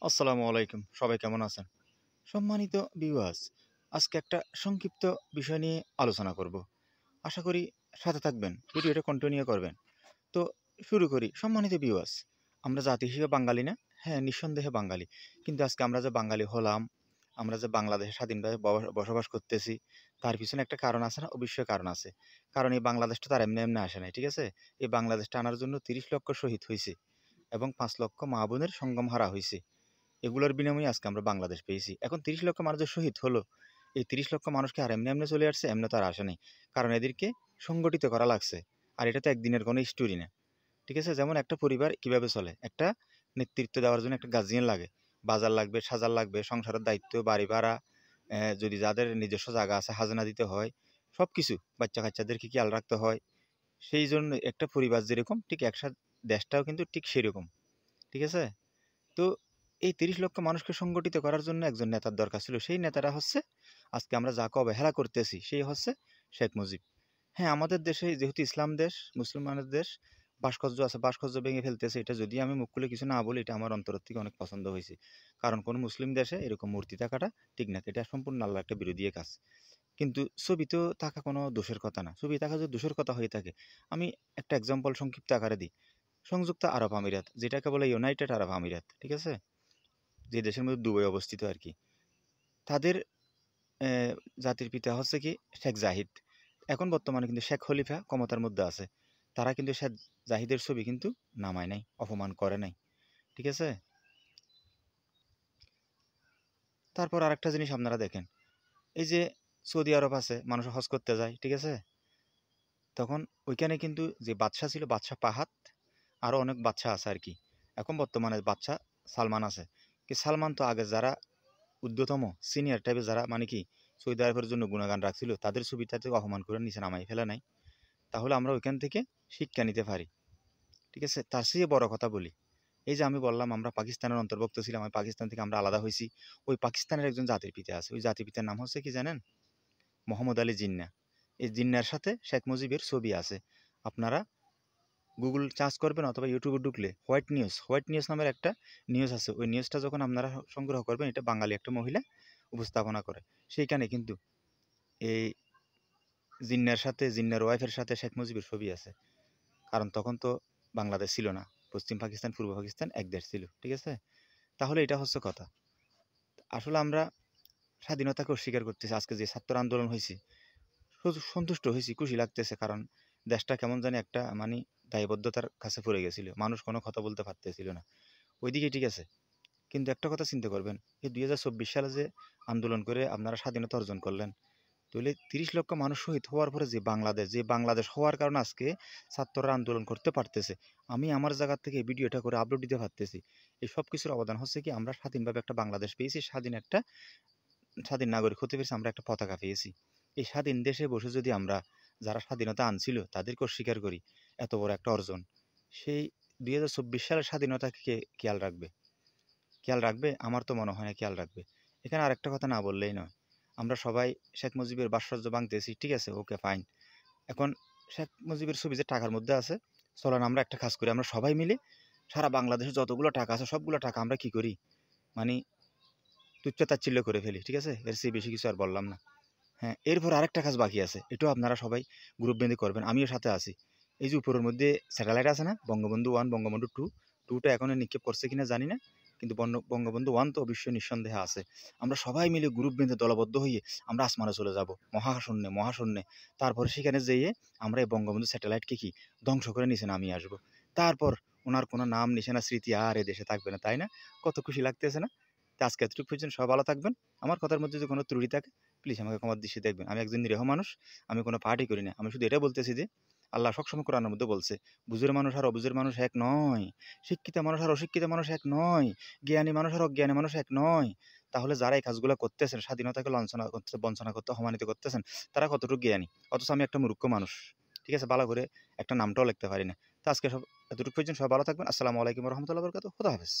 আসসালামু আলাইকুম। সবাই কেমন আছেন? সম্মানিত ভিউয়ার্স, আজকে একটা সংক্ষিপ্ত বিষয় নিয়ে আলোচনা করব। আশা করি সাথে থাকবেন, ভিডিওটা কন্টিনিউ করবেন। তো শুরু করি। সম্মানিত ভিউয়ার্স, আমরা জাতি হিসেবে বাঙালি না? হ্যাঁ, নিঃসন্দেহে বাঙালি। কিন্তু আজকে আমরা যে বাঙালি হলাম, আমরা যে বাংলাদেশে স্বাধীনভাবে বসবাস করতেছি, তার পিছনে একটা কারণ আছে না? অবশ্যই কারণ আছে। কারণ এই বাংলাদেশটা তার এমনি এমনি আসে নাই, ঠিক আছে? এই বাংলাদেশটা আনার জন্য ৩০ লক্ষ শহীদ হইছে এবং ৫ লক্ষ মা-বোনের সঙ্গম হারা হইছে। এগুলোর বিনিময়ে আজকে আমরা বাংলাদেশ পেয়েছি। এখন ৩০ লক্ষ মানুষ যে শহীদ হলো, এই ৩০ লক্ষ মানুষকে আর এমনি এমনি চলে আসছে? এমনি তো আর আসে নাই। কারণ এদেরকে সংগঠিত করা লাগছে। আর এটা তো একদিনের কোনো স্টোরি না। ঠিক আছে? যেমন একটা পরিবার কিভাবে চলে? একটা নেতৃত্ব দেওয়ার জন্য একটা গার্জিয়ান লাগে। বাজার লাগবে, সাজার লাগবে, সংসারের দায়িত্ব, বাড়ি ভাড়া, যদি যাদের নিজস্ব জায়গা আছে হাজনা দিতে হয়। সবকিছু বাচ্চা-কাচ্চাদেরকে খেয়াল রাখতে হয়। সেই জন্য একটা পরিবার যেরকম ঠিক দেশটাও কিন্তু ঠিক সেরকম। ঠিক আছে? তো এই ৩০ লক্ষ মানুষকে সংগঠিত করার জন্য একজন নেতার দরকার ছিল। সেই নেতাটা হচ্ছে আজকে আমরা যাকে অবহেলা করতেছি, সেই হচ্ছে শেখ মুজিব। হ্যাঁ, আমাদের দেশে যেহেতু ইসলাম দেশ, মুসলমানের দেশ, ভাস্কর্য আছে, ভাস্কর্য ভেঙে ফেলতেছে। এটা যদি আমি মুখ খুলে কিছু না বলি, এটা আমার অন্তর থেকে অনেক পছন্দ হয়েছে। কারণ কোনো মুসলিম দেশে এরকম মূর্তি থাকাটা ঠিক না। এটা সম্পূর্ণ আল্লাহর একটা বিরোধী কাজ। কিন্তু ছবিতেও থাকা কোনো দোষের কথা না। ছবি থাকা যদি দোষের কথা হয়ে থাকে, আমি একটা এক্সাম্পল সংক্ষিপ্ত আকারে দিই। সংযুক্ত আরব আমিরাত, যেটাকে বলে ইউনাইটেড আরব আমিরাত, ঠিক আছে? যে দেশের মধ্যে দুবাই অবস্থিত আর কি। তাদের জাতির পিতা হচ্ছে কি শেখ জাহিদ। এখন বর্তমানে কিন্তু শেখ খলিফা ক্ষমতার মধ্যে আছে। তারা কিন্তু শেখ জাহিদের ছবি কিন্তু নামায় নাই, অপমান করে নাই। ঠিক আছে? তারপর আরেকটা জিনিস আপনারা দেখেন। এই যে সৌদি আরব আছে, মানুষ হজ করতে যায়, ঠিক আছে? তখন ওইখানে কিন্তু যে বাদশা ছিল, বাদশা ফাহাদ, আরও অনেক বাদশা আছে আর কি। এখন বর্তমানে বাদশা সালমান আছে। কি সালমান তো আগে যারা ঊর্ধ্বতম সিনিয়র টাইপের যারা মানে কি সৌদি আরবের জন্য গুণগান রাখছিল, তাদের ছবিটাতে অপমান করে নিচে নামাই ফেলে নাই। তাহলে আমরা ওইখান থেকে শিক্ষা নিতে পারি। ঠিক আছে? তার চেয়ে বড় কথা বলি। এই যে আমি বললাম আমরা পাকিস্তানের অন্তর্ভুক্ত ছিলাম, ওই পাকিস্তান থেকে আমরা আলাদা হয়েছি। ওই পাকিস্তানের একজন জাতির পিতা আছে। ওই জাতির পিতার নাম হচ্ছে কি জানেন? মোহাম্মদ আলী জিন্নাহ। এই জিন্নাহর সাথে শেখ মুজিবের ছবি আছে। আপনারা গুগল সার্চ করবেন অথবা ইউটিউবে ঢুকলে হোয়াইট নিউজ নামের একটা নিউজ আছে। ওই নিউজটা যখন আপনারা সংগ্রহ করবেন, এটা বাঙালি একটা মহিলা উপস্থাপনা করে। সেইখানে কিন্তু এই জিন্নার ওয়াইফের সাথে শেখ মুজিবের ছবি আছে। কারণ তখন তো বাংলাদেশ ছিল না। পশ্চিম পাকিস্তান, পূর্ব পাকিস্তান এক দেশ ছিল। ঠিক আছে? তাহলে এটা হচ্ছে কথা। আসলে আমরা স্বাধীনতাকে অস্বীকার করতেছি। আজকে যে ছাত্র আন্দোলন হয়েছে, শুধু সন্তুষ্ট হয়েছি, খুশি লাগতেছে। কারণ দেশটা কেমন জানি একটা মানে দায়বদ্ধতার কাছে পড়ে গেছিল। মানুষ কোনো কথা বলতে পারতেছিল না। ওইদিকে ঠিক আছে। কিন্তু একটা কথা চিন্তা করবেন, এই ২০২৪ সালে যে আন্দোলন করে আপনারা স্বাধীনতা অর্জন করলেন, তাহলে ৩০ লক্ষ মানুষ শহীদ হওয়ার পরে যে বাংলাদেশ হওয়ার কারণে আজকে ছাত্ররা আন্দোলন করতে পারতেছে, আমি আমার জায়গা থেকে এই ভিডিওটা করে আপলোড দিতে পারতেছি, এই সব কিছুর অবদান হচ্ছে কি আমরা স্বাধীনভাবে একটা বাংলাদেশ পেয়েছি, স্বাধীন নাগরিক হতে পেরেছি, আমরা একটা পতাকা পেয়েছি। এই স্বাধীন দেশে বসে যদি আমরা যারা স্বাধীনতা আনছিল তাদেরকে অস্বীকার করি, এত বড় একটা অর্জন, সেই ২০২৪ সালের স্বাধীনতাকে কে খেয়াল রাখবে? খেয়াল রাখবে? আমার তো মনে হয় না খেয়াল রাখবে। এখানে আরেকটা কথা না বললেই নয়। আমরা সবাই শেখ মুজিবের ভাস্কর্য ভাঙতেছি, ঠিক আছে? Okay fine. এখন শেখ মুজিবের ছবি যে টাকার মধ্যে আছে, চলেন আমরা একটা কাজ করি। আমরা সবাই মিলে সারা বাংলাদেশে যতগুলো টাকা আছে সবগুলো টাকা আমরা কি করি? মানে তুচ্ছ-তাচ্ছিল্য করে ফেলি, ঠিক আছে? এর চেয়ে বেশি কিছু আর বললাম না। হ্যাঁ, এরপর আরেকটা কাজ বাকি আছে। এটাও আপনারা সবাই গ্রুপ বেঁধে করবেন। আমিও সাথে আছি। এই যে উপরের মধ্যে স্যাটেলাইট আছে না? বঙ্গবন্ধু 1, বঙ্গবন্ধু 2, 2 টা এখনো নিক্ষেপ করছে কিনা জানি না। কিন্তু বঙ্গবন্ধু 1 তো অবশ্যই নিঃসন্দেহে আছে। আমরা সবাই মিলে গ্রুপ বেঁধে দলবদ্ধ হয়ে আমরা আসমানে চলে যাব। মহাশূন্যে। তারপরে সেখানে যেয়ে আমরা এই বঙ্গবন্ধু স্যাটেলাইটকে কি ধ্বংস করে নিচে নামিয়ে আসব। তারপর উনার কোনো নাম নিশানা স্মৃতি আর এ দেশে থাকবে না, তাই না? কত খুশি লাগতেছে না? তো আজকে এতটুকু পর্যন্ত সবাই ভালো থাকবেন। আমার কথার মধ্যে যদি কোনো ত্রুটি থাকে প্লিজ আমাকে ক্ষমার দৃষ্টিতে দেখবেন। আমি একজন নিরীহ মানুষ। আমি কোনো পার্টি করি না। আমি শুধু এটা বলতেছি যে আল্লাহ সবসময় কোরআনের মধ্যে বলছে, বুঝের মানুষ আর অবুঝের মানুষ এক নয়। শিক্ষিত মানুষ আর অশিক্ষিত মানুষ এক নয়। জ্ঞানী মানুষ আর অজ্ঞানী মানুষ এক নয়। তাহলে যারা এই কাজগুলো করতেছেন, স্বাধীনতাকে লাঞ্ছনা করতে, বঞ্চনা করতে, অপমানিত করতেছেন, তারা কতটুকু জ্ঞানী? অথচ আমি একটা মূর্খ মানুষ। ঠিক আছে? ভালো করে একটা নামটাও লিখতে পারি না। তো আজকে এতটুকু পর্যন্ত সবাই ভালো থাকবেন। আসসালামু আলাইকুম ওয়া রাহমাতুল্লাহি ওয়া বারাকাতুহু। খোদা হাফেজ।